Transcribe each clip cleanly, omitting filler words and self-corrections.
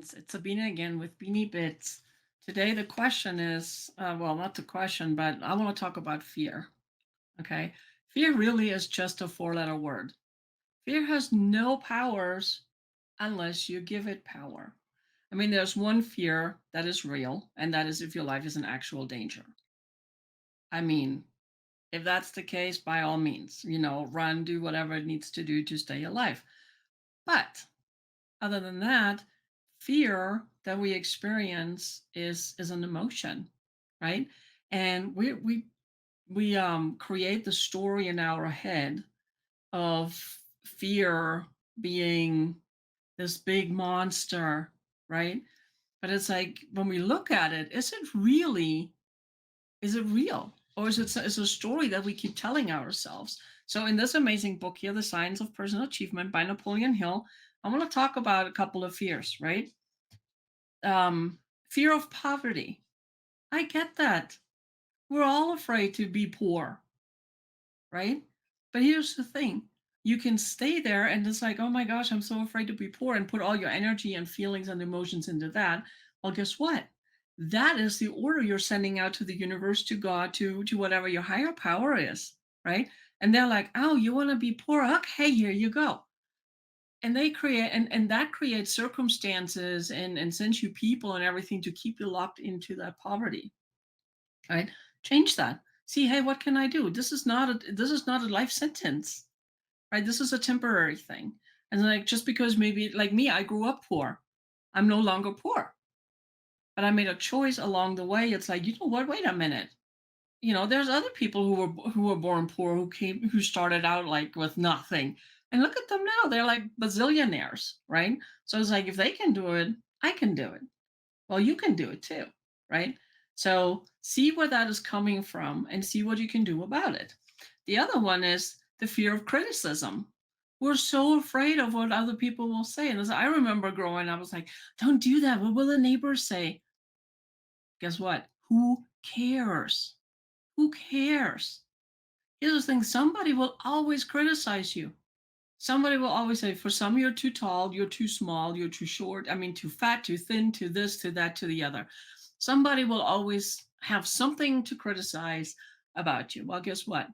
friends. It's Sabina again with Beanie Bits. Today, the question is well, not the question, but I want to talk about fear. Okay. Fear really is just a four-letter word. Fear has no powers unless you give it power. I mean, there's one fear that is real, and that is if your life is in actual danger. I mean, if that's the case, by all means, run, do whatever it needs to do to stay alive. But other than that, fear that we experience is an emotion, right? And we create the story in our head of fear being this big monster, right? But it's like when we look at it, is it real? Or is it a story that we keep telling ourselves? So, in this amazing book here, The Science of Personal Achievement by Napoleon Hill, I want to talk about a couple of fears, right? Fear of poverty. I get that. We're all afraid to be poor, right? But here's the thing, you can stay there and it's like, oh my gosh, I'm so afraid to be poor, and put all your energy and feelings and emotions into that. Well, guess what? That is the order you're sending out to the universe, to God, to whatever your higher power is, right? And they're like, oh, you want to be poor? Okay, here you go. And they create, and that creates circumstances and sends you people and everything to keep you locked into that poverty, right? Change that. See, hey, what can I do? This is not a life sentence, right? This is a temporary thing. And like, just because, maybe like me, I grew up poor, I'm no longer poor, but I made a choice along the way. It's like, you know what, wait a minute, there's other people who were born poor, who started out like with nothing, and look at them now, they're like bazillionaires, right? So it's like, if they can do it, I can do it. Well, you can do it too, right? So see where that is coming from and see what you can do about it. The other one is the fear of criticism. We're so afraid of what other people will say. And as I remember growing, I was like, don't do that. What will the neighbors say? Guess what? Who cares? Who cares? Here's the thing, somebody will always criticize you. Somebody will always say, for some, you're too tall, you're too small, you're too short. I mean, too fat, too thin, to this, to that, to the other. Somebody will always have something to criticize about you. Well, guess what?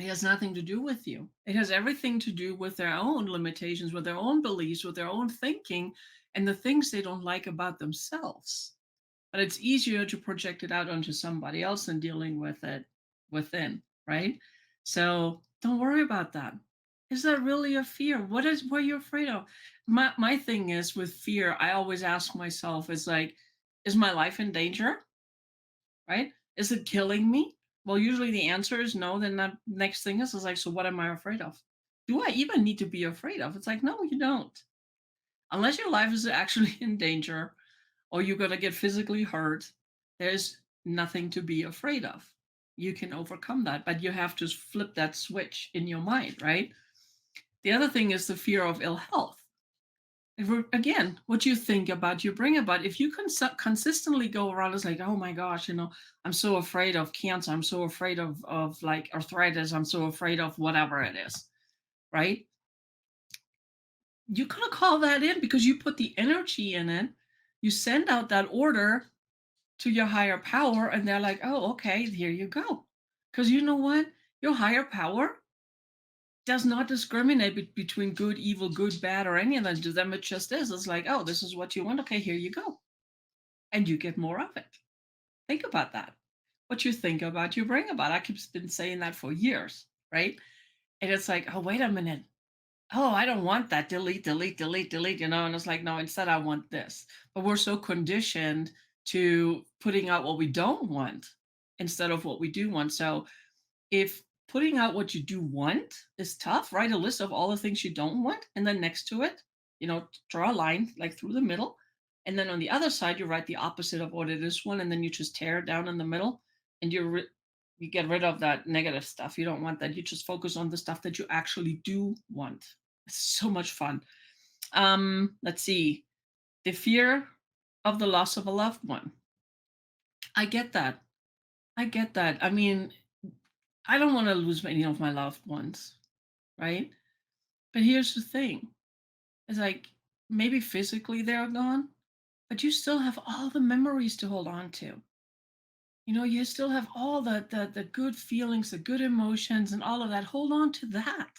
It has nothing to do with you. It has everything to do with their own limitations, with their own beliefs, with their own thinking, and the things they don't like about themselves. But it's easier to project it out onto somebody else than dealing with it within, right? So don't worry about that. Is that really a fear? What are you afraid of? My thing is, with fear, I always ask myself, is like, is my life in danger? Right? Is it killing me? Well, usually the answer is no. Then the next thing is like, so what am I afraid of? Do I even need to be afraid of? It's like, no, you don't. Unless your life is actually in danger, or you're going to get physically hurt, there's nothing to be afraid of. You can overcome that, but you have to flip that switch in your mind, right? The other thing is the fear of ill health. Again, what you think about, you bring about. If you consistently go around, it's like, oh my gosh, I'm so afraid of cancer, I'm so afraid of like arthritis, I'm so afraid of whatever it is, right? You kind of call that in because you put the energy in it. You send out that order to your higher power, and they're like, oh, okay, here you go. Because you know what? Your higher power does not discriminate between good, evil, good, bad, or any of that. To them, it just is. It's like, oh, this is what you want. Okay, here you go. And you get more of it. Think about that. What you think about, you bring about. I keep been saying that for years, right? And it's like, oh, wait a minute. Oh, I don't want that. Delete, delete, delete, delete, And it's like, no, instead I want this. But we're so conditioned to putting out what we don't want instead of what we do want. So if putting out what you do want is tough, write a list of all the things you don't want. And then next to it, draw a line like through the middle. And then on the other side, you write the opposite of what it is one. And then you just tear it down in the middle, and you get rid of that negative stuff. You don't want that. You just focus on the stuff that you actually do want. It's so much fun. Let's see. The fear of the loss of a loved one. I get that. I get that. I mean, I don't want to lose any of my loved ones, right? But here's the thing. It's like, maybe physically they're gone, but you still have all the memories to hold on to. You still have all the good feelings, the good emotions, and all of that. Hold on to that,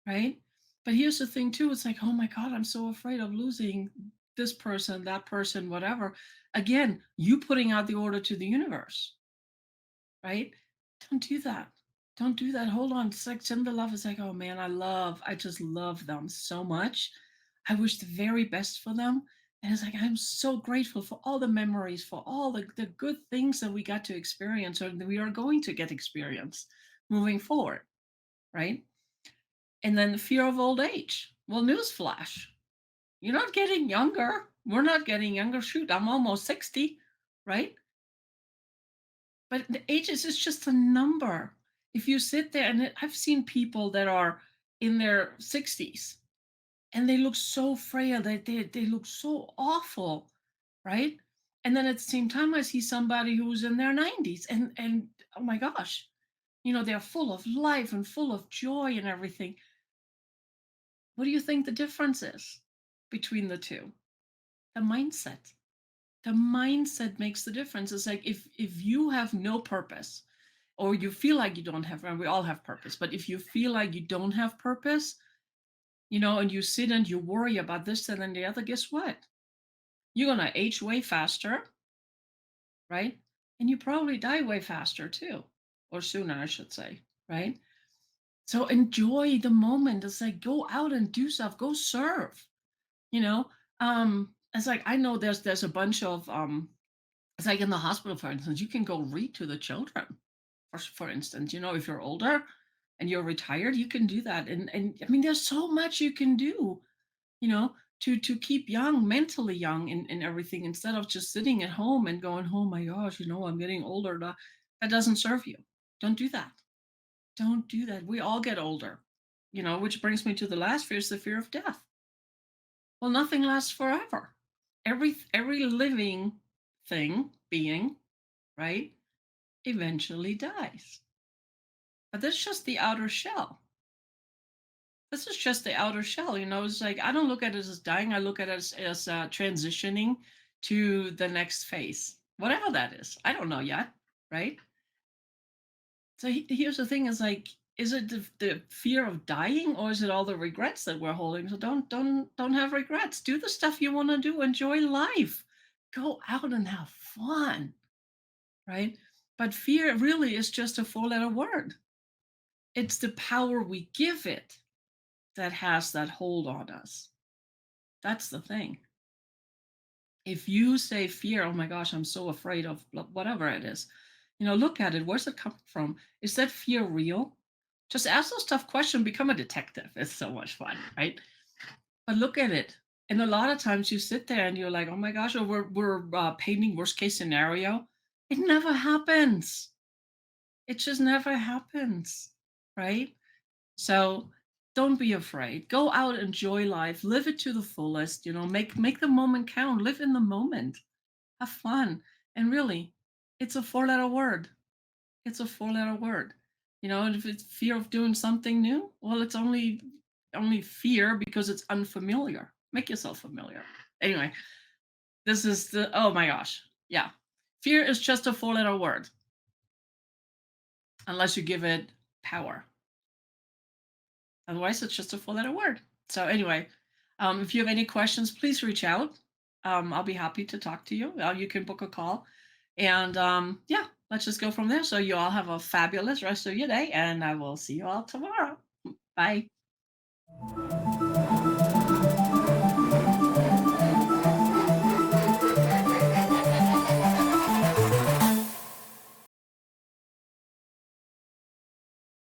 right? But here's the thing too, it's like, oh my God, I'm so afraid of losing this person, that person, whatever. Again, you putting out the order to the universe, right? Don't do that. Don't do that. Hold on. It's like send the love. It's like, oh man, I just love them so much. I wish the very best for them. And it's like, I'm so grateful for all the memories, for all the good things that we got to experience or that we are going to get experience moving forward, right? And then the fear of old age. Well, newsflash, you're not getting younger. We're not getting younger. Shoot, I'm almost 60, right? But the age is just a number. If you sit there and I've seen people that are in their 60s and they look so frail, they look so awful, right? And then at the same time, I see somebody who's in their 90s and oh my gosh, they're full of life and full of joy and everything. What do you think the difference is between the two? The mindset. The mindset makes the difference. It's like if you have no purpose or you feel like you don't have, and we all have purpose, but if you feel like you don't have purpose, and you sit and you worry about this and then the other, guess what? You're gonna age way faster, right? And you probably die way faster too, or sooner, I should say, right? So enjoy the moment. It's like go out and do stuff, go serve, you know. It's like I know there's a bunch of it's like in the hospital, for instance, you can go read to the children. For instance, if you're older and you're retired, you can do that. And I mean, there's so much you can do, you know, to keep young, mentally young and everything, instead of just sitting at home and going, oh my gosh, I'm getting older. That doesn't serve you. Don't do that. Don't do that. We all get older, which brings me to the last fear is the fear of death. Well, nothing lasts forever. Every living being, right, eventually dies. But that's just the outer shell. This is just the outer shell. It's like I don't look at it as dying. I look at it as transitioning to the next phase, whatever that is. I don't know yet, right? So here's the thing: is like, is it the fear of dying, or is it all the regrets that we're holding? So don't have regrets. Do the stuff you want to do. Enjoy life. Go out and have fun, right? But fear really is just a four-letter word. It's the power we give it that has that hold on us. That's the thing. If you say fear, oh my gosh, I'm so afraid of whatever it is, look at it. Where's it coming from? Is that fear real? Just ask those tough questions, become a detective. It's so much fun, right? But look at it. And a lot of times you sit there and you're like, oh my gosh, or we're painting worst case scenario. It never happens. It just never happens, right? So don't be afraid. Go out, enjoy life, live it to the fullest, make the moment count, live in the moment, have fun. And really, it's a four-letter word. It's a four-letter word. And if it's fear of doing something new, well, it's only fear because it's unfamiliar. Make yourself familiar. Anyway, this is the oh my gosh. Yeah. Fear is just a four-letter word unless you give it power. Otherwise, it's just a four-letter word. So anyway, if you have any questions, please reach out. I'll be happy to talk to you. You can book a call. And yeah, let's just go from there. So you all have a fabulous rest of your day, and I will see you all tomorrow. Bye.